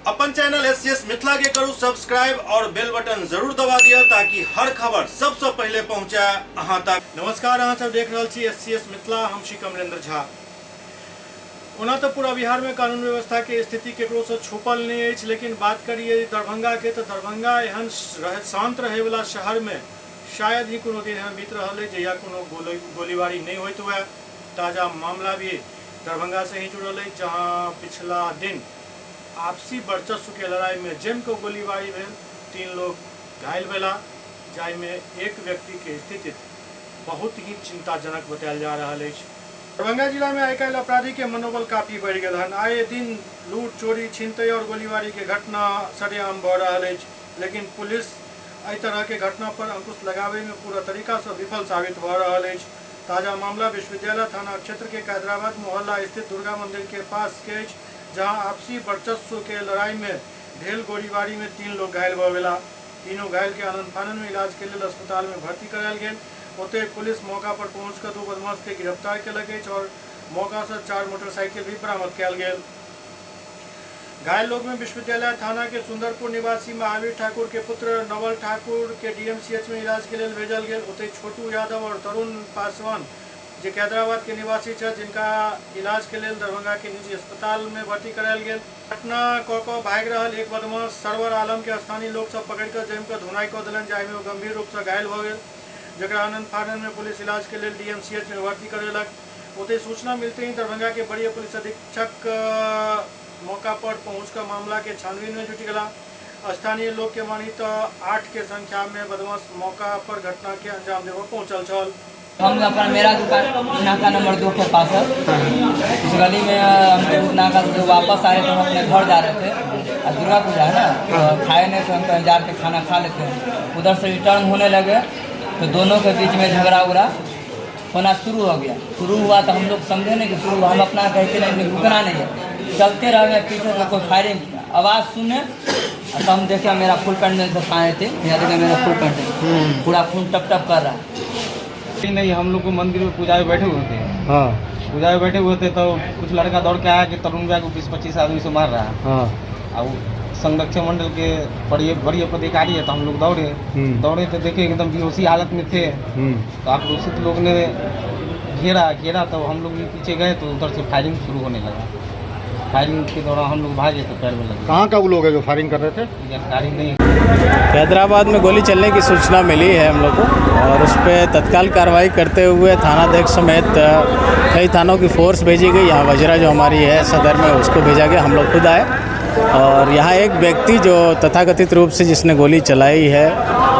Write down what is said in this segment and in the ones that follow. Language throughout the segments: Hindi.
अपन चैनल एससीएस मिथिला के करू सब्सक्राइब और बेल बटन जरूर दबा दिया ताकि हर खबर सबसे पहले पहुंचा अहां तक। नमस्कार, अहां सब देख रहल छी एससीएस मिथिला, हम छी कमलेंद्र झा। ओना तो पूरा बिहार में कानून व्यवस्था के स्थिति केकरो से छुपल नहीं है, लेकिन बात करिए दरभंगा के तो दरभंगा एहन शांत रहे वाला शहर में शायद ही कोनो दिन एहन बीत रहा है जहिया कोनो गोलीबारी नहीं होत हुआ। ताजा मामला भी दरभंगा से ही जुड़ल है, जहां पिछला दिन आपसी वर्चस्व के लड़ाई में जम को गोलीबारी भेल, 3 लोग घायल भेला, जाहिमे एक व्यक्ति के स्थिति बहुत ही चिंताजनक बतायल जा रहा है। दरभंगा जिला में आइ काल्हि अपराधी के मनोबल काफी बढ़ गया है। आए दिन लूट, चोरी, छिनतई और गोलीबारी के घटना सरेआम बढ़ रहा है, लेकिन पुलिस एहि तरह के घटना पर अंकुश लगावे में पूरा तरीका से विफल साबित भ रहा है। ताजा मामला विश्वविद्यालय थाना क्षेत्र के कैदराबाद मोहल्ला स्थित दुर्गा मंदिर के पास के, जहां आपसी वर्चस्व के लड़ाई में ढेल गोलीबारी में 3 लोग घायल भ गेला। तीनों घायल के आनंद फानन में इलाज के लिए अस्पताल में भर्ती करायल गेल। ओते पुलिस मौका पर पहुंचकर 2 बदमाश के गिरफ्तार कयलक और मौका से 4 मोटरसाइकिल भी बरामद कयल गेल। घायल लोग में विश्वविद्यालय थाना के सुंदरपुर निवासी महावीर ठाकुर के पुत्र नवल ठाकुर के डीएमसीएच में इलाज के लिए भेजल गेल। ओते छोटू यादव और तरुण पासवान जो कैदराबाद के निवासी है, जिनका इलाज के लिए दरभंगा के निजी अस्पताल में भर्ती करायल गेल। घटना कऽ भाग रहल एक बदमाश सरवर आलम के स्थानीय लोग सब पकड़कर जमकर धुनाई कऽ देलन, जाहि में गंभीर रूप से घायल भ गेल, जकरा आनंद फानन में पुलिस इलाज के लिए डीएमसीएच में भर्ती करेलक। ओते सूचना मिलते ही दरभंगा के वरीय पुलिस अधीक्षक मौका पर पहुंचकर मामला के छानबीन में जुट गया। स्थानीय लोग के मानी तो 8 के संख्या में बदमाश मौका पर घटना के अंजाम देवे पहुंचल छल। हम अपना मेरा दुकान नाका नंबर 2 के पास है। इस गली में हम नाका से वापस आए तो हम अपने घर जा रहे थे। दुर्गा पूजा है ना, तो खाए नहीं तो हम कहीं जा के खाना खा लेते हैं। उधर से रिटर्न होने लगे तो दोनों के बीच में झगड़ा उगड़ा होना शुरू हो गया। शुरू हुआ तो हम लोग समझे नहीं कि शुरू, हम अपना कहते नहीं, रुकना नहीं है, चलते रह गए। पीछे से कोई फायरिंग आवाज़ सुने तो हम देखे मेरा फुल पैंट में खाए थे, यहाँ देखे मेरा फुल पैंट पूरा खून टप टप कर रहा है। नहीं, हम लोग को मंदिर में पूजा में बैठे हुए थे। हाँ, पूजा में बैठे हुए थे तो कुछ लड़का दौड़ के आया कि तरुण भैया को 20-25 आदमी से मार रहा है। हाँ, और संरक्षण मंडल के बड़ी पदाधिकारी है, तो हम लोग दौड़े तो देखे एकदम बेहोशी हालत में थे। तो आक्रोशित लोग ने घेरा तो हम लोग भी पीछे गए तो उधर से फायरिंग शुरू होने लगा। फायरिंग के दौरान हम लोग भागे तो पैर में लगे। कहाँ का वो लोग है जो फायरिंग कर रहे थे? जानकारी नहीं। हैदराबाद में गोली चलने की सूचना मिली है हम लोग को, और उस पर तत्काल कार्रवाई करते हुए थानाध्यक्ष समेत कई थानों की फोर्स भेजी गई। यहाँ वजरा जो हमारी है सदर में, उसको भेजा गया। हम लोग खुद आए और यहाँ एक व्यक्ति जो तथाकथित रूप से जिसने गोली चलाई है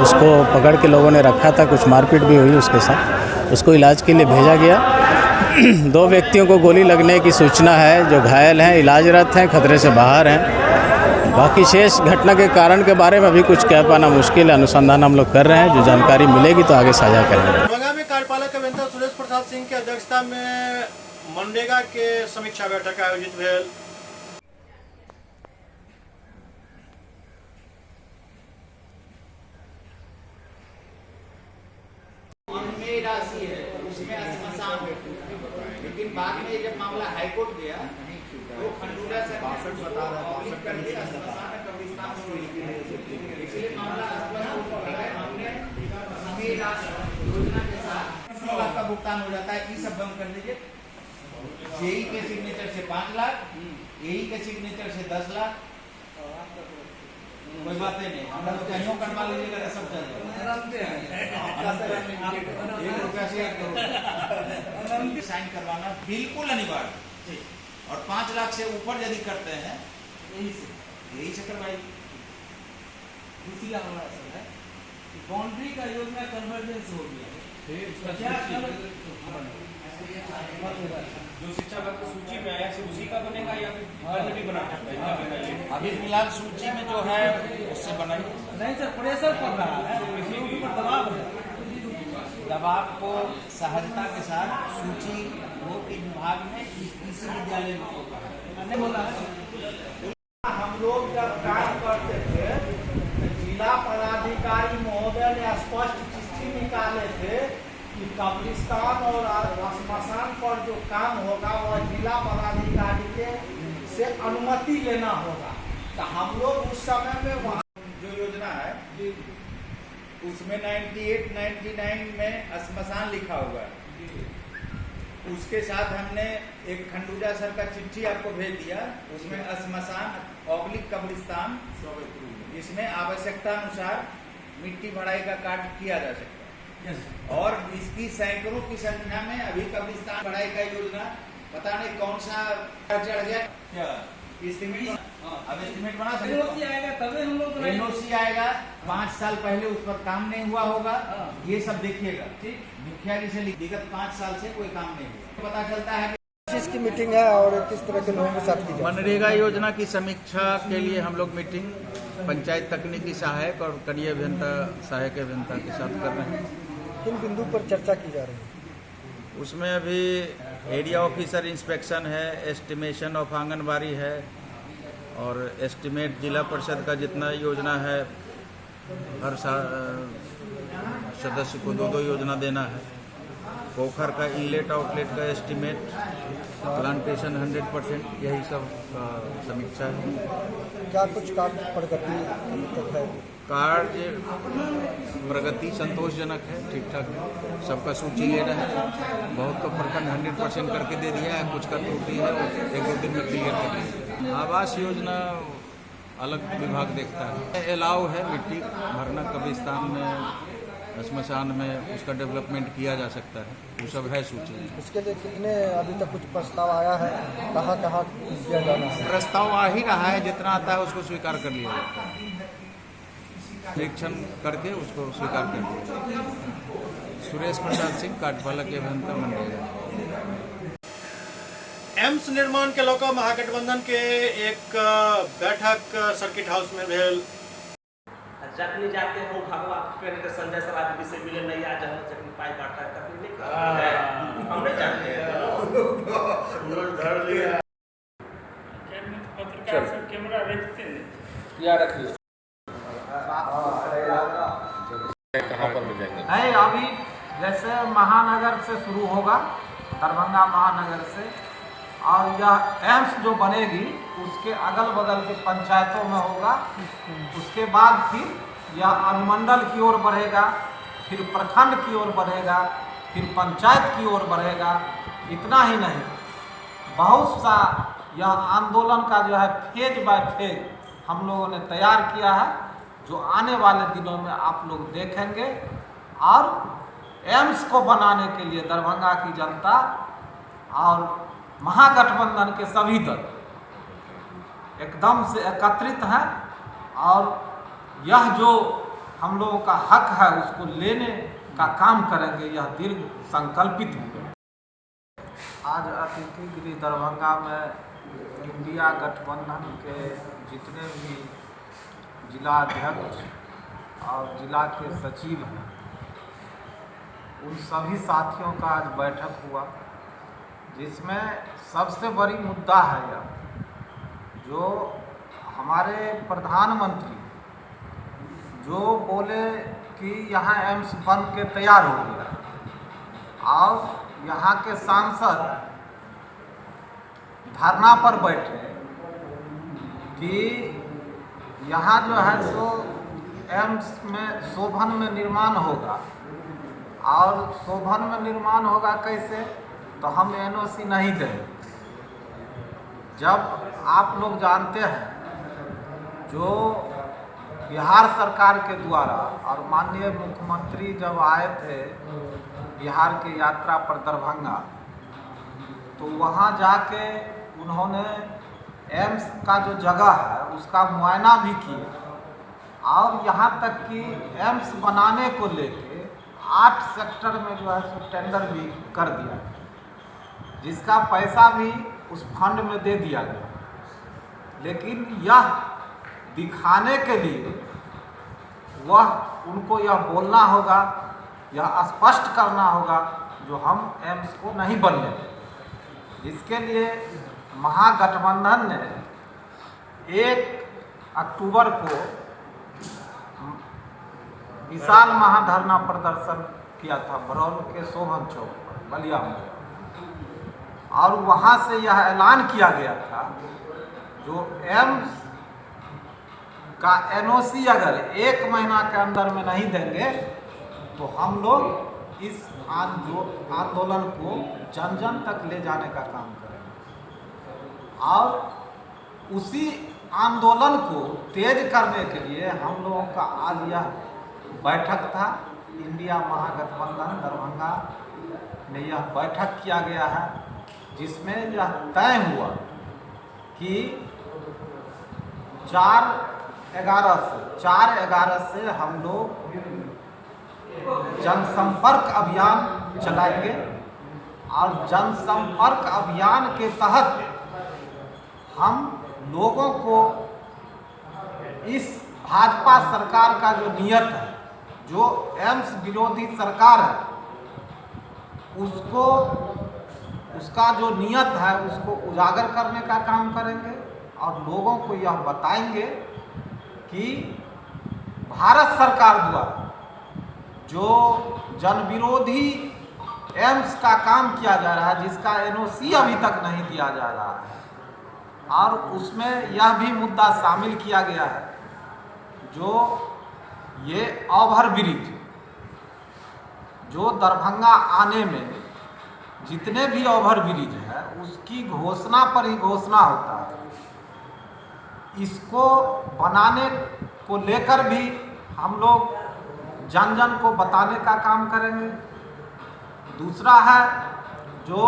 उसको पकड़ के लोगों ने रखा था। कुछ मारपीट भी हुई उसके साथ, उसको इलाज के लिए भेजा गया। 2 व्यक्तियों को गोली लगने की सूचना है, जो घायल हैं, इलाजरत हैं, खतरे से बाहर हैं। बाकी शेष घटना के कारण के बारे में अभी कुछ कह पाना मुश्किल है। अनुसंधान हम लोग कर रहे हैं, जो जानकारी मिलेगी तो आगे साझा करेंगे। दरभंगा में कार्यपालक अभियंता सुरेश प्रसाद सिंह की अध्यक्षता में मनरेगा के समीक्षा बैठक आयोजित भेल। लेकिन बाद में जब मामला हाईकोर्ट गया तो खंडूरा से इसलिए मामला हमने योजना के साथ का भुगतान हो जाता है। ये सब बंद कर लीजिए। जेई के सिग्नेचर से 5 लाख, एई के सिग्नेचर से 10 लाख, कोई बात नहीं। हम लोग कहीं करवा लीजिएगा तो सब चल साइन करवाना बिल्कुल अनिवार्य, और 5 लाख से ऊपर यदि करते हैं यही से करवाइए। दूसरा हमारा सर है कि बाउंड्री का योजना कन्वर्जेंस हो गया, जो शिक्षा सूची में आया उसी का बनेगा या फिर भी बना सकते हैं? अभी फिलहाल सूची में जो है उससे बनाइए। नहीं सर, प्रेशर पड़ रहा है, किसी के ऊपर दबाव है। दबाव को सहजता के साथ सूची वो विभाग में इसी विद्यालय में बोला है। हम लोग जब काम करते थे जिला पदाधिकारी महोदय ने स्पष्ट चिट्ठी निकाले थे कि कब्रिस्तान और श्मशान पर जो काम होगा वह जिला पदाधिकारी के से अनुमति लेना होगा। तो हम लोग उस समय में वहाँ जो योजना है उसमें 98-99 में श्मशान लिखा हुआ है। उसके साथ हमने एक खंडूजा सर का चिट्ठी आपको भेज दिया, उसमें श्मशान ऑब्लिक कब्रिस्तान जिसमें आवश्यकता अनुसार मिट्टी भराई का कार्य किया जा सकता है। और इसकी सैकड़ों की संख्या में अभी कब्रिस्तान भराई का योजना पता नहीं कौन सा चढ़ गया क्या एस्टिमेट, अब एस्टिमेट बना सकते आएगा तभी हम लोग एनओसी आएगा, 5 साल पहले उस पर काम नहीं हुआ होगा, ये सब देखिएगा। ठीक, मुखिया जी से विगत 5 साल से कोई काम नहीं हुआ, पता चलता है इसकी मीटिंग है और किस तरह के लोगों के साथ की जाए। मनरेगा योजना की समीक्षा के लिए हम लोग मीटिंग पंचायत तकनीकी सहायक और कनीय अभियंता सहायक अभियंता के साथ कर रहे हैं। किन बिंदु पर चर्चा की जा रही है? उसमें अभी एरिया ऑफिसर इंस्पेक्शन है, एस्टिमेशन ऑफ आंगनबाड़ी है और एस्टिमेट जिला परिषद का जितना योजना है हर सदस्य को 2-2 योजना देना है। पोखर का इनलेट आउटलेट का एस्टिमेट, प्लांटेशन 100%, यही सब समीक्षा है। क्या कुछ कार्य प्रगति अभी तक है? कार्य प्रगति संतोषजनक है, ठीक ठाक है, सबका सूची ले रहे हैं। बहुत तो प्रखंड 100% करके दे दिया है, कुछ का त्रुटि है, 1-2 दिन में क्लियर कर देंगे। आवास योजना अलग विभाग देखता है। अलाउ है मिट्टी भरना कब्रिस्तान में, श्मशान में, उसका डेवलपमेंट किया जा सकता है, वो सब है सूची में। इसके लिए कितने अभी तक कुछ प्रस्ताव आया है, कहाँ कहाँ किया जाना है? प्रस्ताव आ ही रहा है, जितना आता है उसको स्वीकार कर लिया जाता है, निरीक्षण करके उसको स्वीकार कर लिया जाता है। सुरेश प्रसाद सिंह, काटपाला के अभियंता, मनरेगा। एम्स निर्माण के लौका महागठबंधन के एक बैठक सर्किट हाउस में भेल। जखनी जाते हो भगवा पहन के संजय सर आदमी से मिले नहीं आ जाओ, जखनी पाई बांटा तखनी नहीं करते हम नहीं जानते हैं। पत्रकार सब कैमरा रखते हैं या रखिए कहाँ पर मिल जाएंगे? है अभी जैसे महानगर से शुरू होगा, दरभंगा महानगर से, और यह एम्स जो बनेगी उसके अगल बगल के पंचायतों में होगा। उसके बाद फिर यह अनुमंडल की ओर बढ़ेगा, फिर प्रखंड की ओर बढ़ेगा, फिर पंचायत की ओर बढ़ेगा। इतना ही नहीं, बहुत सा यह आंदोलन का जो है फेज बाय फेज हम लोगों ने तैयार किया है, जो आने वाले दिनों में आप लोग देखेंगे। और एम्स को बनाने के लिए दरभंगा की जनता और महागठबंधन के सभी दल एकदम से एकत्रित हैं और यह जो हम लोगों का हक है उसको लेने का काम करेंगे, यह दृढ़ संकल्पित हुए। आज अतिथि गृह दरभंगा में इंडिया गठबंधन के जितने भी जिला अध्यक्ष और जिला के सचिव हैं, उन सभी साथियों का आज बैठक हुआ, जिसमें सबसे बड़ी मुद्दा है यह, जो हमारे प्रधानमंत्री जो बोले कि यहाँ एम्स बन के तैयार हो गया और यहाँ के सांसद धरना पर बैठे कि यहाँ जो है सो एम्स में शोभन में निर्माण होगा, और शोभन में निर्माण होगा कैसे, तो हम एनओसी नहीं देंगे। जब आप लोग जानते हैं जो बिहार सरकार के द्वारा और माननीय मुख्यमंत्री जब आए थे बिहार की यात्रा पर दरभंगा, तो वहाँ जाके उन्होंने एम्स का जो जगह है उसका मुआयना भी किया और यहाँ तक कि एम्स बनाने को लेके 8 सेक्टर में जो है सो टेंडर भी कर दिया, जिसका पैसा भी उस फंड में दे दिया गया। लेकिन यह दिखाने के लिए वह उनको यह बोलना होगा, यह स्पष्ट करना होगा जो हम एम्स को नहीं बनने देंगे। इसके लिए महागठबंधन ने 1 अक्टूबर को विशाल महाधरना प्रदर्शन किया था बरौल के शोभन चौक पर, बलिया में, और वहाँ से यह ऐलान किया गया था जो एम्स का NOC अगर 1 महीना के अंदर में नहीं देंगे तो हम लोग इस आंदोलन को जन जन तक ले जाने का काम करेंगे। और उसी आंदोलन को तेज करने के लिए हम लोगों का आज यह बैठक था। इंडिया महागठबंधन दरभंगा में यह बैठक किया गया है, जिसमें यह तय हुआ कि 4/11 से हम लोग जनसंपर्क अभियान चलाएंगे और जनसंपर्क अभियान के तहत हम लोगों को इस भाजपा सरकार का जो नियत है, जो एम्स विरोधी सरकार है, उसका जो नियत है उसको उजागर करने का काम करेंगे और लोगों को यह बताएंगे कि भारत सरकार द्वारा जो जन विरोधी एम्स का काम किया जा रहा है, जिसका NOC अभी तक नहीं दिया जा रहा है, और उसमें यह भी मुद्दा शामिल किया गया है जो ये ओवरब्रिज जो दरभंगा आने में जितने भी ओवरब्रिज है उसकी घोषणा पर ही घोषणा होता है। इसको बनाने को लेकर भी हम लोग जन जन को बताने का काम करेंगे। दूसरा है जो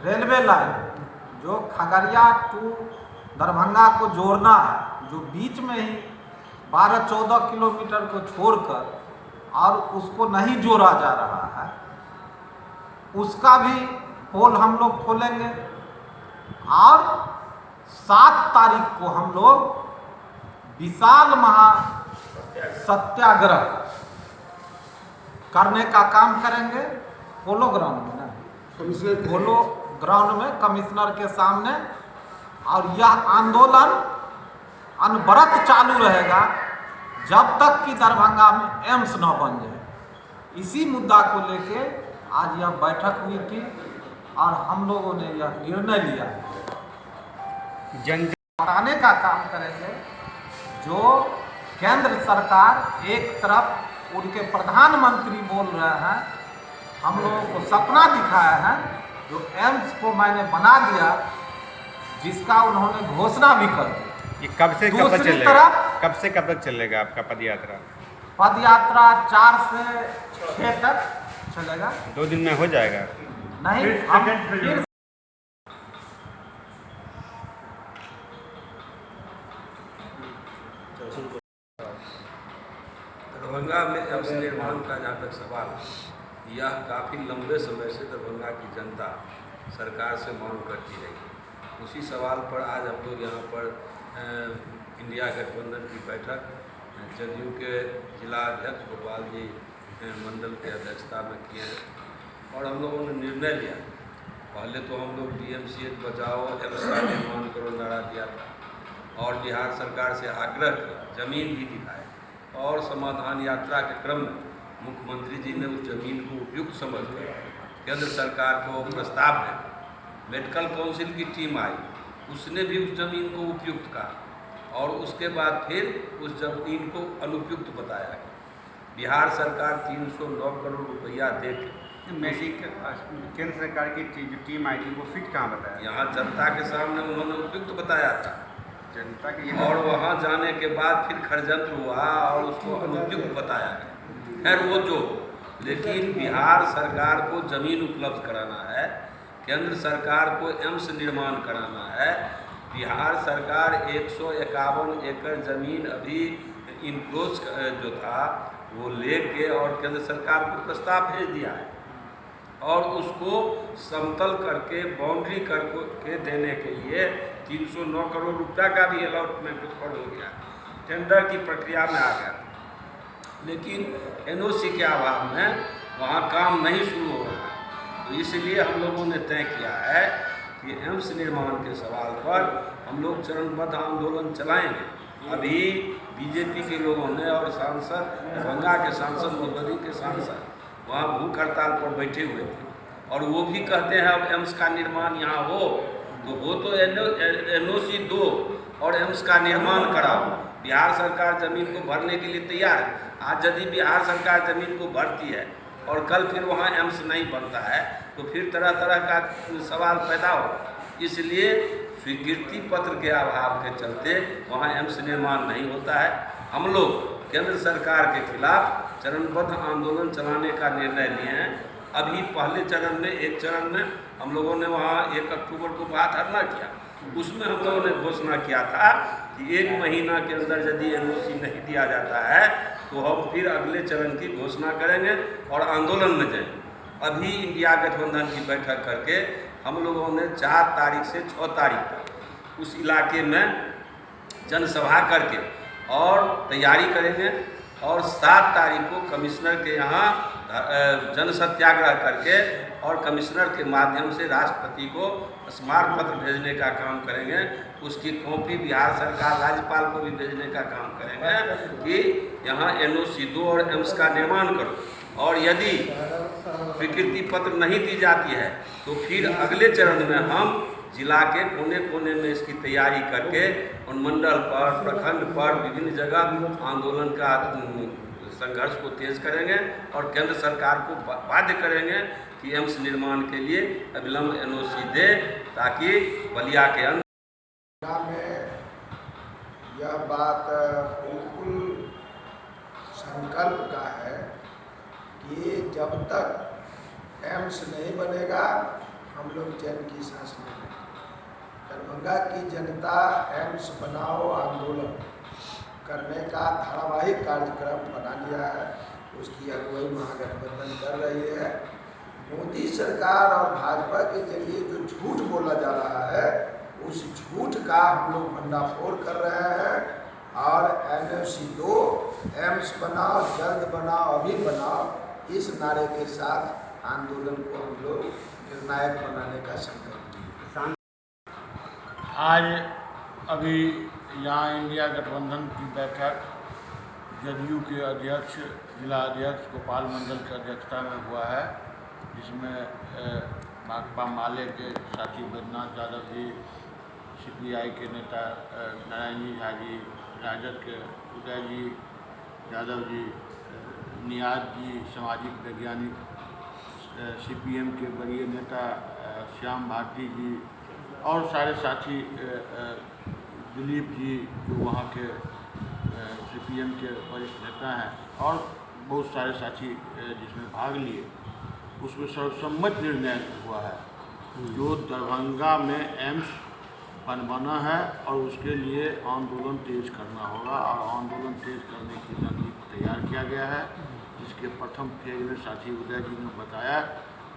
रेलवे लाइन जो खगड़िया टू दरभंगा को जोड़ना है, जो बीच में ही 12-14 किलोमीटर को छोड़कर और उसको नहीं जोड़ा जा रहा है, उसका भी पोल हम लोग खोलेंगे। और 7 तारीख को हम लोग विशाल महा सत्याग्रह करने का काम करेंगे पोलो ग्राउंड में ना, पोलो ग्राउंड में कमिश्नर के सामने। और यह आंदोलन अनवरत चालू रहेगा जब तक कि दरभंगा में एम्स न बन जाए। इसी मुद्दा को लेके आज यह बैठक हुई थी और हम लोगों ने यह निर्णय लिया बताने का काम करेंगे। जो केंद्र सरकार एक तरफ उनके प्रधानमंत्री बोल रहे हैं, हम लोगों को सपना दिखाया है, जो एम्स को मैंने बना दिया, जिसका उन्होंने घोषणा भी कर दी। ये कब से कब तक चलेगा? कब से कब तक चलेगा आपका पद यात्रा? पद यात्रा 4 से 6 तक चलेगा। 2 दिन में हो जाएगा? नहीं, हम दरभंगा में एम्स निर्माण का जहाँ तक सवाल है, यह काफ़ी लंबे समय से दरभंगा की जनता सरकार से मांग करती रही। उसी सवाल पर आज हम लोग यहाँ पर इंडिया गठबंधन की बैठक जदयू के जिला अध्यक्ष गोपाल जी मंडल के अध्यक्षता में किए हैं और हम लोगों ने निर्णय लिया। पहले तो हम लोग DMCH बचाओ एम्स का निर्माण करो नारा दिया था और बिहार सरकार से आग्रह किया, जमीन भी दिखाए और समाधान यात्रा के क्रम में मुख्यमंत्री जी ने उस जमीन को उपयुक्त समझकर केंद्र सरकार को प्रस्ताव दिया। मेडिकल काउंसिल की टीम आई, उसने भी उस जमीन को उपयुक्त कहा और उसके बाद फिर उस जमीन को अनुपयुक्त बताया। बिहार सरकार 309 करोड़ रुपया दे के केंद्र सरकार की जो टीम आई थी वो फिट कहाँ बताया? यहाँ जनता के सामने उन्होंने उपयुक्त बताया था जनता की, और वहाँ जाने के बाद फिर षड्यंत्र हुआ और उसको अनुपयुक्त बताया गया। खैर वो जो, लेकिन बिहार सरकार को जमीन उपलब्ध कराना है, केंद्र सरकार को एम्स निर्माण कराना है। बिहार सरकार 151 एकड़ ज़मीन अभी इनक्लोज जो था वो लेके और केंद्र सरकार को प्रस्ताव भेज दिया है और उसको समतल करके बाउंड्री करके देने के लिए 309 करोड़ रुपया का भी अलॉटमेंट हो गया, टेंडर की प्रक्रिया में आ गया। लेकिन NOC के अभाव में वहाँ काम नहीं शुरू हो रहा है। तो इसलिए हम लोगों ने तय किया है कि एम्स निर्माण के सवाल पर हम लोग चरणबद्ध आंदोलन चलाएंगे। अभी बीजेपी के लोगों ने और सांसद दरभंगा के सांसद मधुबनी के सांसद वहाँ भूख हड़ताल पर बैठे हुए थे और वो भी कहते हैं अब एम्स का निर्माण यहाँ हो तो वो तो NOC दो और एम्स का निर्माण कराओ। बिहार सरकार ज़मीन को भरने के लिए तैयार है। आज यदि बिहार सरकार ज़मीन को भरती है और कल फिर वहाँ एम्स नहीं बनता है तो फिर तरह तरह का सवाल पैदा हो। इसलिए स्वीकृति पत्र के अभाव के चलते वहाँ एम्स निर्माण नहीं होता है। हम लोग केंद्र सरकार के खिलाफ चरणबद्ध आंदोलन चलाने का निर्णय लिए हैं। अभी पहले चरण में, एक चरण में हम लोगों ने वहाँ 1 अक्टूबर को बात धरना किया। उसमें हम लोगों ने घोषणा किया था कि 1 महीना के अंदर यदि NOC नहीं दिया जाता है तो हम फिर अगले चरण की घोषणा करेंगे और आंदोलन में जाएंगे। अभी इंडिया गठबंधन की बैठक करके हम लोगों ने 4 तारीख से 6 तारीख तक उस इलाके में जनसभा करके और तैयारी करेंगे और 7 तारीख को कमिश्नर के यहाँ जन सत्याग्रह करके और कमिश्नर के माध्यम से राष्ट्रपति को स्मारक पत्र भेजने का काम करेंगे। उसकी कॉपी बिहार सरकार राज्यपाल को भी भेजने का काम करेंगे कि यहाँ NOC 2 और एम्स का निर्माण करो। और यदि स्वीकृति पत्र नहीं दी जाती है तो फिर अगले चरण में हम जिला के कोने कोने में इसकी तैयारी करके अनुमंडल पर, प्रखंड पर, विभिन्न जगह आंदोलन का संघर्ष को तेज करेंगे और केंद्र सरकार को बाध्य करेंगे कि एम्स निर्माण के लिए अविलंब NOC दे ताकि बलिया के अंदर में यह बात बिल्कुल संकल्प का है कि जब तक एम्स नहीं बनेगा हम लोग चैन की सांस नहीं लेंगे। दरभंगा की जनता एम्स बनाओ आंदोलन करने का धारावाहिक कार्यक्रम बना लिया है। उसकी अगुवाई महागठबंधन कर रही है। मोदी सरकार और भाजपा के जरिए जो झूठ बोला जा रहा है उस झूठ का हम लोग भंडाफोड़ कर रहे हैं और NOC 2 एम्स बनाओ, जल्द बनाओ, अभी बनाओ, इस नारे के साथ आंदोलन को हम लोग निर्णायक बनाने का संकल्प। आज अभी यहाँ इंडिया गठबंधन की बैठक जदयू के अध्यक्ष, जिला अध्यक्ष गोपाल मंडल की अध्यक्षता में हुआ है, जिसमें भाकपा माले के साथी बैद्यनाथ यादव जी, CPI के नेता नारायण जी झा जी, राजद के उदय जी यादव जी, नियाज जी, सामाजिक वैज्ञानिक CPM के वरीय नेता श्याम भारती जी और सारे साथी, दिलीप जी जो वहाँ के CPM के वरिष्ठ नेता हैं और बहुत सारे साथी जिसमें भाग लिए। उसमें सर्वसम्मत निर्णय हुआ है जो दरभंगा में एम्स बनवाना है और उसके लिए आंदोलन तेज करना होगा और आंदोलन तेज करने की रणनीति तैयार किया गया है, जिसके प्रथम फेज में साथी उदय जी ने बताया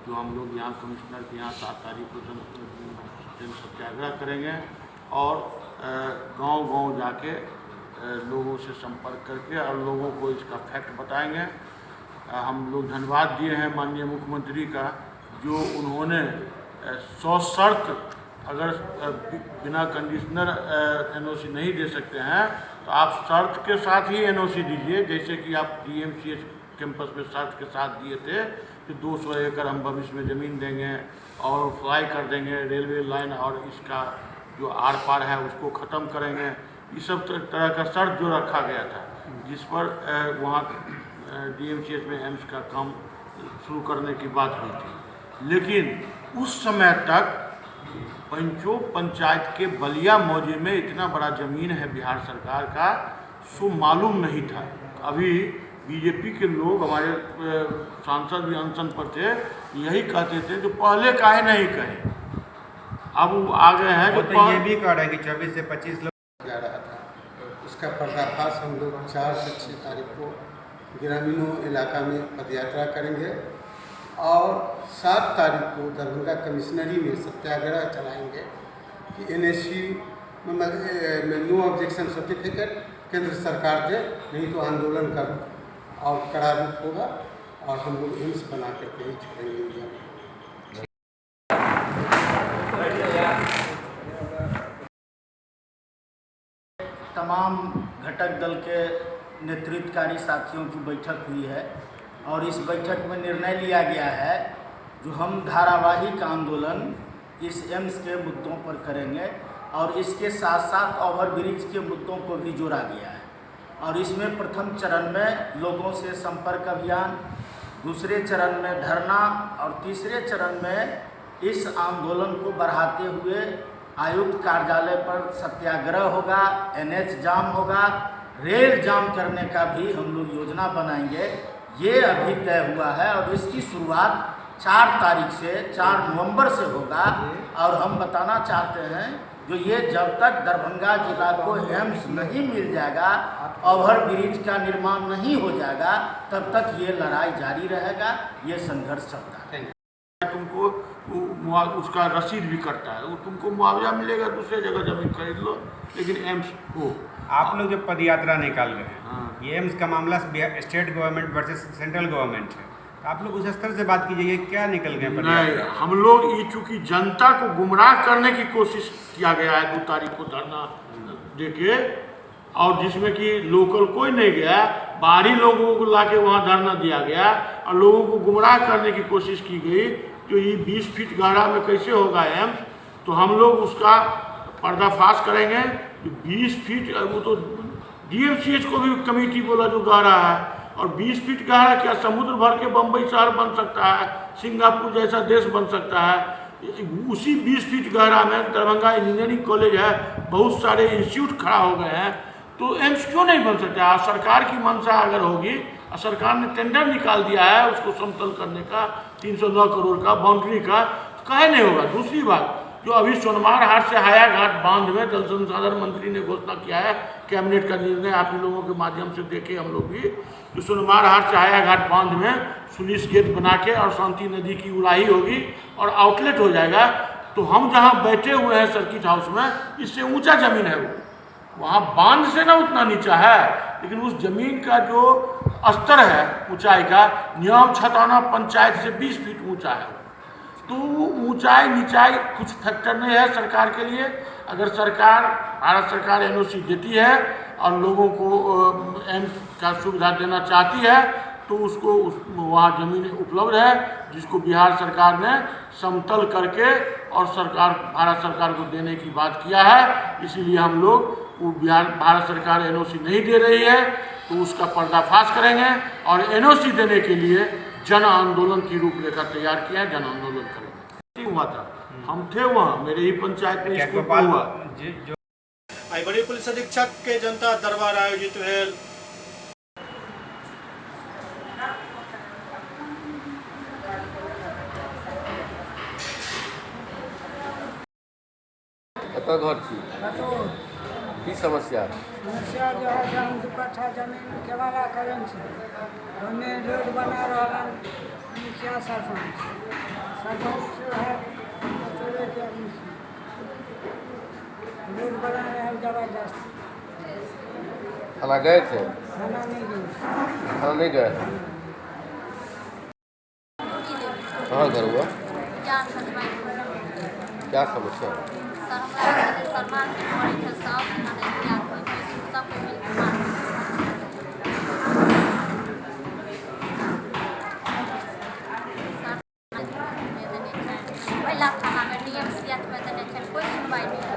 जो हम लोग यहाँ कमिश्नर के यहाँ 7 तारीख को जन सत्याग्रह करेंगे और गांव-गांव जाके लोगों से संपर्क करके और लोगों को इसका फैक्ट बताएंगे। हम लोग धन्यवाद दिए हैं माननीय मुख्यमंत्री का जो उन्होंने सशर्त अगर बिना कंडीशनर NOC नहीं दे सकते हैं तो आप शर्त के साथ ही NOC दीजिए, जैसे कि आप DMCH कैंपस में शर्त के साथ दिए थे कि 200 एकड़ हम भविष्य में ज़मीन देंगे और फ्लाई कर देंगे रेलवे लाइन और इसका जो आर पार है उसको ख़त्म करेंगे। ये सब तरह का शर्त जो रखा गया था जिस पर वहाँ DMCH में एम्स का काम शुरू करने की बात हुई थी, लेकिन उस समय तक पंचों पंचायत के बलिया मौजे में इतना बड़ा ज़मीन है बिहार सरकार का सो मालूम नहीं था। अभी बीजेपी के लोग, हमारे सांसद भी अनशन पर थे, यही कहते थे जो पहले काहे नहीं कहे, अब वो आ गए हैं जो तो ये भी कह रहे हैं कि 24 से 25 लोग जा रहा था। उसका पर्दाफाश हम लोग 4 से 6 तारीख को ग्रामीणों इलाका में पदयात्रा करेंगे और 7 तारीख को दरभंगा कमिश्नरी में सत्याग्रह चलाएंगे कि NSC में नो ऑब्जेक्शन सर्टिफिकेट केंद्र सरकार दे, नहीं तो आंदोलन का और कड़ा रूप होगा और हम लोग एम्स बना करके ही छोड़ेंगे इंडिया में। तमाम घटक दल के नेतृत्वकारी साथियों की बैठक हुई है और इस बैठक में निर्णय लिया गया है जो हम धारावाहिक आंदोलन इस एम्स के मुद्दों पर करेंगे और इसके साथ साथ ओवरब्रिज के मुद्दों को भी जोड़ा गया है। और इसमें प्रथम चरण में लोगों से संपर्क अभियान, दूसरे चरण में धरना और तीसरे चरण में इस आंदोलन को बढ़ाते हुए आयुक्त कार्यालय पर सत्याग्रह होगा, NH जाम होगा, रेल जाम करने का भी हम लोग योजना बनाएंगे। ये अभी तय हुआ है और इसकी शुरुआत 4 तारीख से 4 नवंबर से होगा। और हम बताना चाहते हैं जो ये जब तक दरभंगा जिला को एम्स नहीं मिल जाएगा, ओवरब्रिज का निर्माण नहीं हो जाएगा, तब तक ये लड़ाई जारी रहेगा, ये संघर्ष चलता है। तुमको उसका रसीद भी करता है, वो तुमको मुआवजा मिलेगा, दूसरे जगह जमीन खरीद लो, लेकिन एम्स हो। आप लोग जो पदयात्रा निकाल रहे हैं, ये एम्स का मामला state government versus central government है, आप लोग उस स्तर से बात कीजिए, क्या निकल गए? नहीं, हम लोग ये चूँकि जनता को गुमराह करने की कोशिश किया गया है 2 तारीख को धरना देके, और जिसमें कि लोकल कोई नहीं गया, बाहरी लोगों को लाके वहाँ धरना दिया गया और लोगों को गुमराह करने की कोशिश की गई। जो ये 20 फीट गहरा में कैसे होगा एम्स, तो हम लोग उसका पर्दाफाश करेंगे। 20 फीट, वो तो DMCH को भी कमेटी बोला जो गहरा है, और 20 फीट गहरा क्या समुद्र भर के बम्बई शहर बन सकता है, सिंगापुर जैसा देश बन सकता है। उसी 20 फीट गहरा में दरभंगा इंजीनियरिंग कॉलेज है, बहुत सारे इंस्टीट्यूट खड़ा हो गए हैं, तो एम्स क्यों नहीं बन सकता? सरकार की मंशा अगर होगी, सरकार ने टेंडर निकाल दिया है उसको समतल करने का 309 करोड़ का बाउंड्री का, तो काहे नहीं होगा? दूसरी बात, जो अभी सोनमार हाट से हायाघाट बांध में जल संसाधन मंत्री ने घोषणा किया है, कैबिनेट का निर्णय आप लोगों के माध्यम से देखे हम लोग भी, जो सोनमार हाट से हायाघाट बांध में सुलिस गेट बना के और शांति नदी की उड़ाही होगी और आउटलेट हो जाएगा। तो हम जहाँ बैठे हुए हैं सर्किट हाउस में, इससे ऊंचा जमीन है, वो वहाँ बांध से ना उतना नीचा है, लेकिन उस जमीन का जो स्तर है ऊंचाई का, न्याम छताना पंचायत से 20 फीट ऊंचा है। तो ऊंचाई नीचाई कुछ फैक्टर नहीं है सरकार के लिए। अगर सरकार, भारत सरकार NOC देती है और लोगों को एम्स का सुविधा देना चाहती है, तो उसको वहाँ ज़मीन उपलब्ध है, जिसको बिहार सरकार ने समतल करके और भारत सरकार को देने की बात किया है। इसीलिए हम लोग वो भारत सरकार NOC नहीं दे रही है, तो उसका पर्दाफाश करेंगे और NOC देने के लिए जन आंदोलन की रूपरेखा तैयार किया है, जन आंदोलन करेंगे। हुआ था, हम थे वहाँ, मेरे ही पंचायत में स्कूल हुआ। आई बड़ी पुलिस अधीक्षक के जनता दरबार आयोजित भेल। घर की समस्या समस्या जो है हम 2 कट्ठा जमीन केवाला करें हमें रोड बना रहा मुखिया सरपंच है, रोड बना रहे हैं जबरदस्त। खाना गए थे? खाना नहीं गए। खाना नहीं गए? कहाँ घर हुआ? क्या समस्या? थाना में DMCH में देने के कोई सुनवाई नहीं है।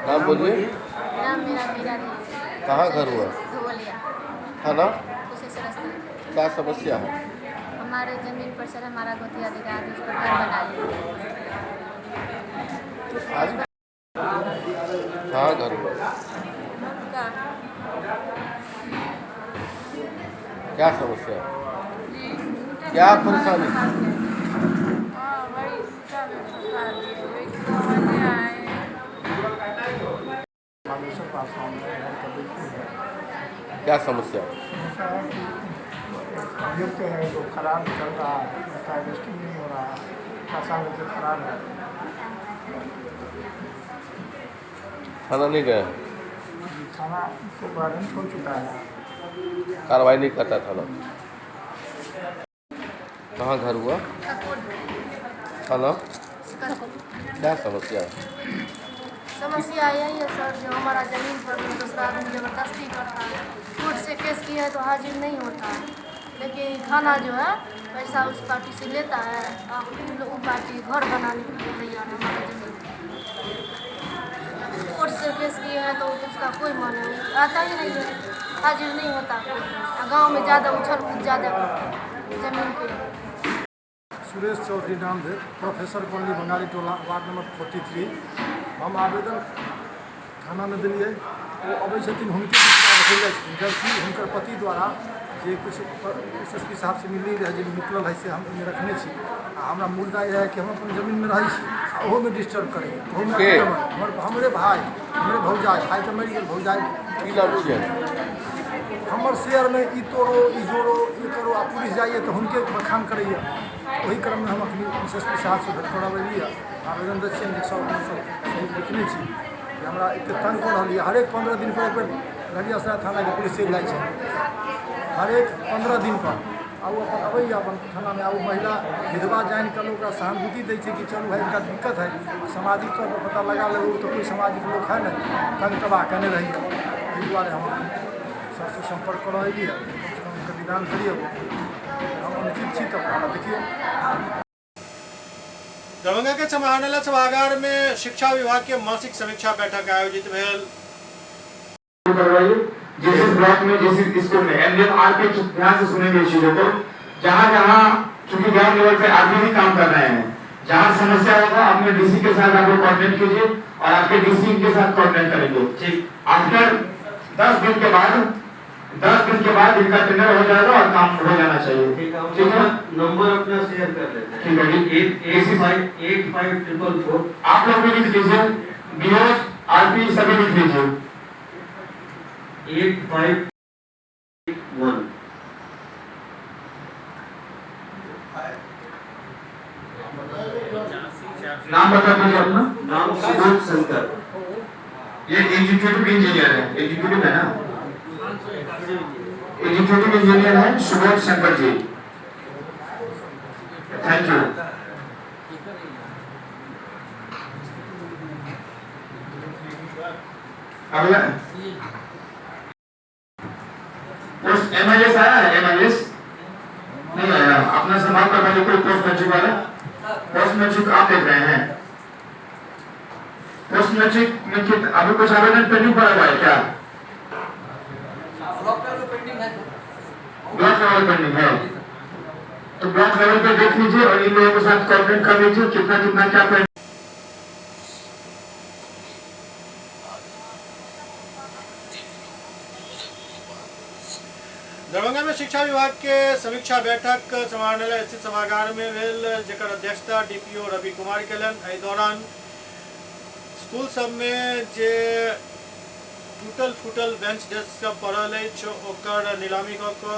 नाम बोलिए। नाम मेरा मीरा देवी। कहाँ घर हुआ? धुवलिया। थाना? कुशेश्वर। क्या समस्या है? हमारे जमीन पर सर हमारा गोती अधिकार है, उसको घर बना लिया। कहाँ घर हुआ? क्या समस्या? क्या परेशानी? क्या समस्या? युक्त है जो खराब चल रहा है, उसका इन्वेस्टिंग नहीं हो रहा है, पैसा लेके खराब है। थाना नहीं गए? थाना को वारंट हो चुका है, कार्रवाई नहीं करता थाना। कहाँ घर हुआ? हेलो, क्या समस्या है? समस्या यही है सर, जो हमारा ज़मीन पर दूसरा आदमी ज़बरदस्ती करता है। कोर्ट से केस किया है तो हाजिर नहीं होता है, लेकिन थाना जो है पैसा उस पार्टी से लेता है और वो पार्टी घर बनाने के लिए तैयार है हमारा ज़मीन। कोर्ट से केस किए हैं तो उसका कोई माने आता ही नहीं है, हाजिर नहीं होता। गांव में ज़्यादा उछल कूद ज़्यादा करता है ज़मीन के लिए। सुरेश चौधरी नाम है, प्रोफेसर कॉलोनी बंगाली टोला, वार्ड नंबर 43। हम आवेदन थाना में दिलिए, वो अबै छथिन, हुनके रखल जाइ छथिन, जबकि हुनकर पति द्वारा जे कुछ SSP साहब से मिली रहे, जे निकलल है से हम एहिमे रखने छी। आ हमरा मुद्दा यह है कि हम अपन जमीन में रही छी, ओहो में डिस्टर्ब करें, हमरे भाई, हमरे भौजाई, भाई तो मरि गेल, भौजाई हमर शेयर में ई तोड़ो, ई जोड़ो, ये करो, आ पुलिस जाइए तो हुनके बखान करैए। वही क्रम में हम अपनी SSP साहब से भेंट करबेलिए, आवेदन दै छियनि, सही लिखने छी कि हमरा एते तंग कऽ रहल यऽ। हरेक 15 दिन पर एक बेर रजिया थाना के पुलिस चलि जाइ छै, हरेक 15 दिन पर। आ वो अपन अबैए, अपन थाना में आउ, महिला विधवा जानि कऽ ओकरा सहानुभूति दै छै कि चलू भाई इनका दिक्कत है, सामाजिक तौर पर पता लगा लेबै तो कोई सामाजिक लोग है नहीं, तंग तबाह कने रहिए। एहि दुआरे हम सबसे संपर्क कर रही है, उनका निदान करिए, हम अनुचित छी तब देखिए। दरभंगा के समाहरणालय सभागार में शिक्षा विभाग के मासिक समीक्षा बैठक आयोजित भेल। जिस ब्लॉक में, जिस स्कूल में आरपी ध्यान से सुनेंगे इस चीजों को, जहाँ जहाँ चूंकि ग्राउंड लेवल पे आरपी भी काम कर रहे हैं, जहाँ समस्या होगा अपने DC के साथ आप लोग कोऑर्डिनेट कीजिए और आपके DC के साथ कोऑर्डिनेट करेंगे। ठीक, आफ्टर 10 दिन के बाद इनका टेंडर हो जाएगा और काम हो जाना चाहिए। ठीक है, नंबर अपना शेयर कर लेते हैं। ठीक है, 8544 आप लोग भी लिख लीजिए, BOs RP सभी लिख लीजिए। 851 नाम बता दीजिए अपना। नाम सुबोध शंकर। ये एग्जीक्यूटिव इंजीनियर है, एग्जीक्यूटिव है ना, एग्जीक्यूटिव इंजीनियर है सुबोध शंकर जी। Thank you. अगला पोस्ट MIS आया है, MIS नहीं आया। अपना संभाल कर वाले कोई पोस्ट मैट्रिक वाला, पोस्ट मैट्रिक आप देख रहे हैं, पोस्ट मैट्रिक में अभी कुछ आवेदन पेंडिंग पड़ा हुआ है क्या? ब्लॉक लेवल पेंडिंग है, तो ब्लॉक लेवल पे देख लीजिए और इन लोगों के साथ कोऑर्डिनेट कर लीजिए कितना कितना क्या पेंडिंग। दरभंगा में शिक्षा विभाग के समीक्षा बैठक समाहरणालय स्थित सभागार में भेल, जेकर अध्यक्षता DPO रवि कुमार केलन। एहि दौरान स्कूल सब में जे टूटल फूटल बेंच डेस्क सब पड़ल अछि ओकर नीलामी कऽ कऽ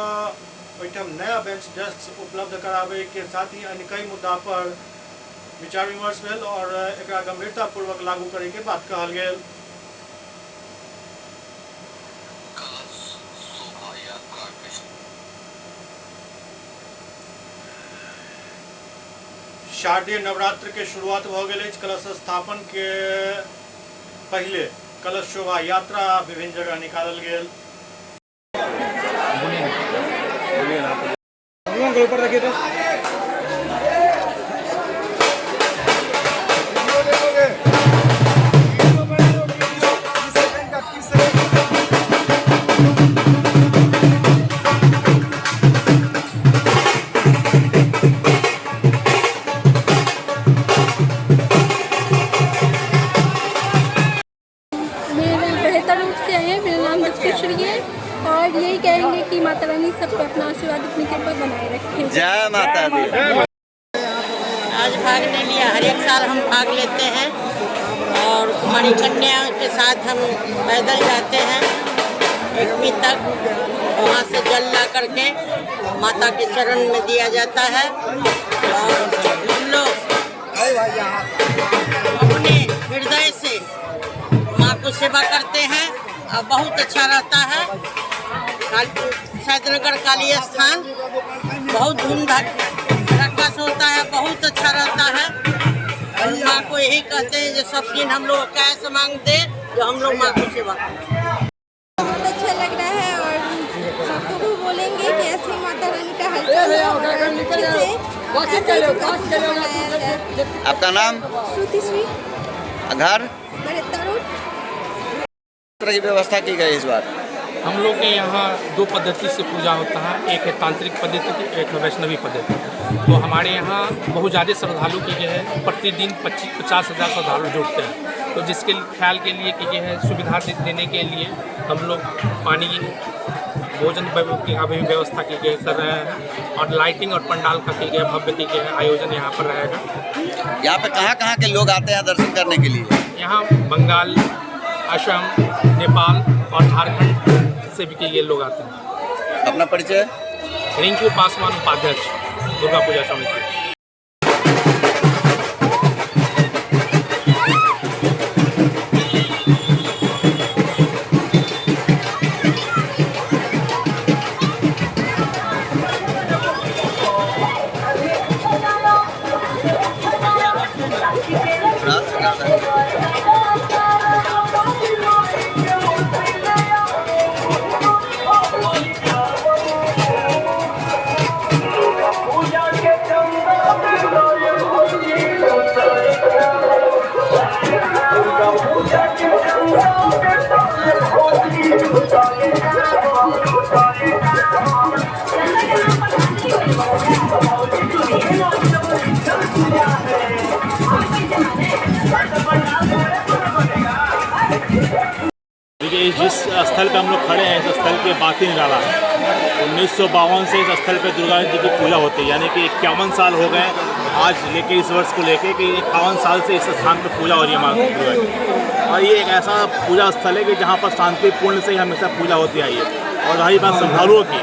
ओहिठाम नया बेंच डेस्क उपलब्ध कराबे के साथ ही अन्य कई मुद्दा पर विचार विमर्श भेल और एकरा गंभीरतापूर्वक लागू करे के बात कहल गेल। शारदीय नवरात्र के शुरुआत भ गेल अछि। कलश स्थापन के पहले कलश शोभा यात्रा विभिन्न जगह निकालल गेल। ऊपर रखिए तो और यही कहेंगे कि माता रानी सब पे अपना आशीर्वाद अपनी कृपा बनाए रखें। जय माता दी। आज भाग नहीं लिया, हर एक साल हम भाग लेते हैं और कुमारी कन्या के साथ हम पैदल जाते हैं 1वीं तक, वहाँ से जल ला करके माता के चरण में दिया जाता है और हम लोग अपने हृदय से माँ को सेवा करते हैं और बहुत अच्छा रहता है। सैदनगर काली स्थान बहुत धूमधाम विश्वास होता है, बहुत अच्छा रहता है। और माँ को यही कहते हैं जो सब दिन हम लोग कैसे मांगते जो हम लोग माँ को सेवा करें। बहुत अच्छा लग रहा है और सबको भी बोलेंगे कि ऐसे माता रानी का आपका नाम? श्रुतिश्री। घर? तरह की व्यवस्था की गई इस बार? हम लोग के यहाँ 2 पद्धति से पूजा होता है, एक है तांत्रिक पद्धति, एक है वैष्णवी पद्धति। तो हमारे यहाँ बहुत ज़्यादा श्रद्धालु की गए हैं, प्रतिदिन 50,000 श्रद्धालु जुड़ते हैं। तो जिसके ख्याल के लिए की है सुविधा देने के लिए हम लोग पानी भोजन की अभी व्यवस्था की गई कर रहे हैं और लाइटिंग और पंडाल का की गया भव्य की गया आयोजन यहाँ पर रहेगा। यहाँ पे कहाँ के लोग आते हैं दर्शन करने के लिए? यहाँ बंगाल, असम, नेपाल और झारखंड से भी के ये लोग आते हैं। अपना परिचय? रिंकू पासवान, उपाध्यक्ष, दुर्गा पूजा समिति। देखिए जिस स्थल पर हम लोग खड़े हैं इस स्थल के बाती निराला है। 1952 से इस स्थल पर दुर्गा जी की पूजा होती है, यानी कि 51 साल हो गए आज लेके इस वर्ष को लेके कि 51 साल से इस स्थान पर पूजा हो रही है माँ दुर्गा की। और ये एक ऐसा पूजा स्थल है कि जहाँ पर शांतिपूर्ण से हमेशा पूजा होती आई है। और रही बात श्रद्धालुओं की,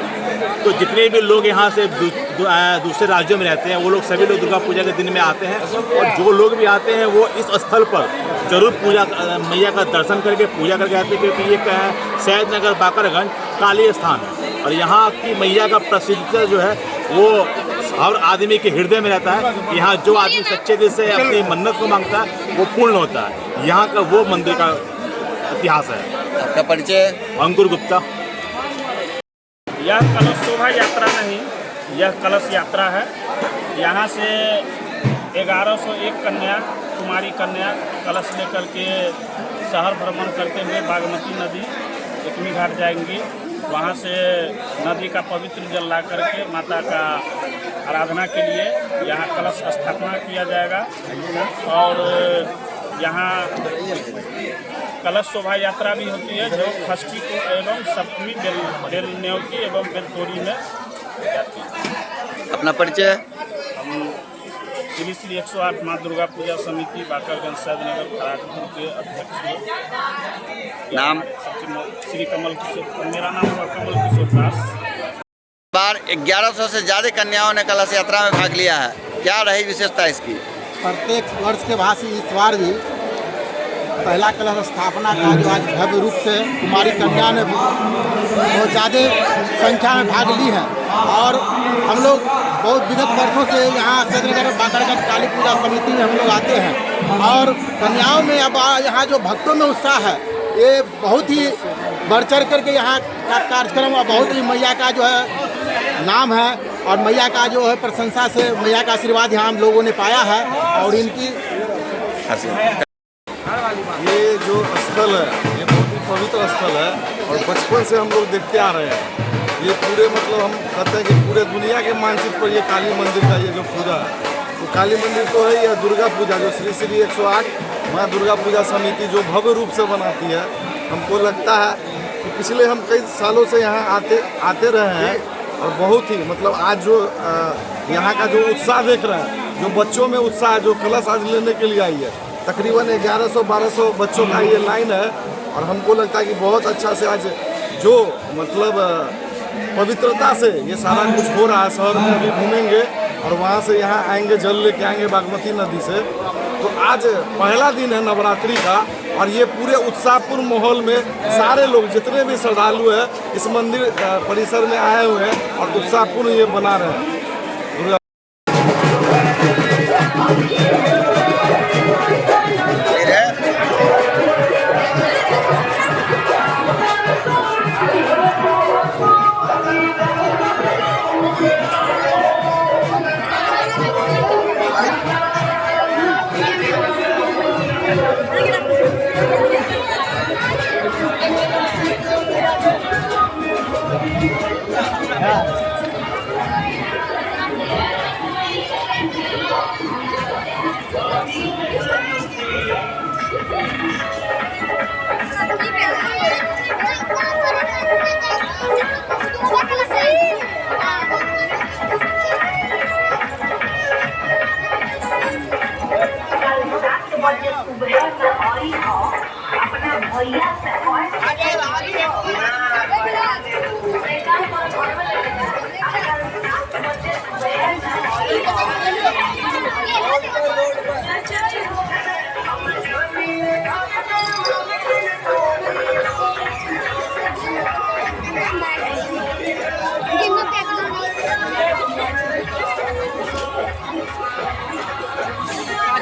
तो जितने भी लोग यहाँ से दूसरे राज्यों में रहते हैं वो लोग सभी लोग दुर्गा पूजा के दिन में आते हैं। और जो लोग भी आते हैं वो इस स्थल पर जरूर पूजा मैया का दर्शन करके पूजा करके आते हैं, क्योंकि ये क्या है सैदनगर बाकरगंज काली स्थान है। और यहाँ की मैया का प्रसिद्धता जो है वो हर आदमी के हृदय में रहता है। यहाँ जो आदमी सच्चे दिल से अपनी मन्नत को मांगता है वो पूर्ण होता है। यहाँ का वो मंदिर का इतिहास है। आपका परिचय? अंकुर गुप्ता। यह कलश शोभा यात्रा नहीं, यह कलश यात्रा है। यहाँ से 1101 कन्या, कुमारी कन्या कलश लेकर के शहर भ्रमण करते हुए बागमती नदी एकमी घाट जाएंगी। वहाँ से नदी का पवित्र जल ला करके माता का आराधना के लिए यहाँ कलश स्थापना किया जाएगा। और यहाँ कलश शोभा यात्रा भी होती है जो षष्ठी को एवं सप्तमी बेल न्योती एवं बेलतोरी में जाती है। अपना परिचय? हम श्री 108 माँ दुर्गा पूजा समिति बाकरगंज सैदनगर खराटपुर के अध्यक्ष हैं। नाम? श्री कमल किशोर। मेरा नाम है कमल किशोर दास। बार 1100 से ज़्यादा कन्याओं ने कलश यात्रा में भाग लिया है, क्या रही विशेषता इसकी? प्रत्येक वर्ष के भांति इस बार भी पहला कलश स्थापना का जो आज भव्य रूप से कुमारी कन्या ने बहुत ज़्यादा संख्या में भाग ली है। और हम लोग बहुत विगत वर्षों से यहाँ सैदनगर बाकरगंज काली पूजा समिति में हम लोग आते हैं। और कन्याओं में अब यहाँ जो भक्तों में उत्साह है ये बहुत ही बढ़ चढ़ करके यहाँ का कार्यक्रम और बहुत ही मैया का जो है नाम है और मैया का जो है प्रशंसा से मैया का आशीर्वाद यहाँ हम लोगों ने पाया है। और इनकी ये जो स्थल है ये बहुत ही पवित्र स्थल है और बचपन से हम लोग देखते आ रहे हैं। ये पूरे मतलब हम कहते हैं कि पूरे दुनिया के मानचित्र पर ये काली मंदिर का ये जो पूजा है तो काली मंदिर तो है। यह दुर्गा पूजा जो श्री 108 माँ दुर्गा पूजा समिति जो भव्य रूप से बनाती है, हमको लगता है कि पिछले हम कई सालों से यहाँ आते रहे हैं। और बहुत ही मतलब आज जो यहाँ का जो उत्साह देख रहे हैं, जो बच्चों में उत्साह जो कलश आज लेने के लिए आई है, तकरीबन 1100-1200 बच्चों का ये लाइन है। और हमको लगता है कि बहुत अच्छा से आज जो मतलब पवित्रता से ये सारा कुछ हो रहा है। शहर में अभी घूमेंगे और वहाँ से यहाँ आएंगे, जल लेके आएंगे बागमती नदी से। तो आज पहला दिन है नवरात्रि का और ये पूरे उत्साहपूर्ण माहौल में सारे लोग जितने भी श्रद्धालु हैं इस मंदिर परिसर में आए हुए हैं और उत्साहपूर्ण ये बना रहे हैं।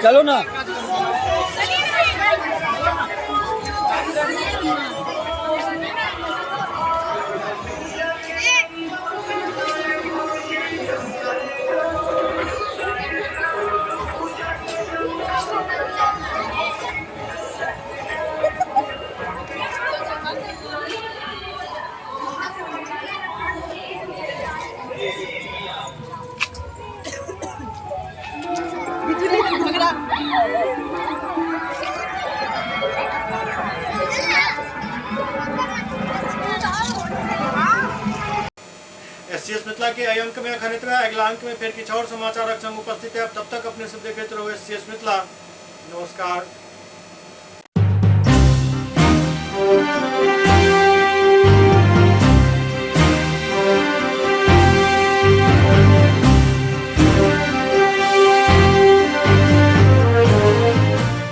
चलो ना। SCS मिथिला के अय अंक में अखन इतना, अगला अंक में फिर किछु और समाचारक संग उपस्थित है। तब तक अपने सब देखते रहो SCS मिथिला। नमस्कार।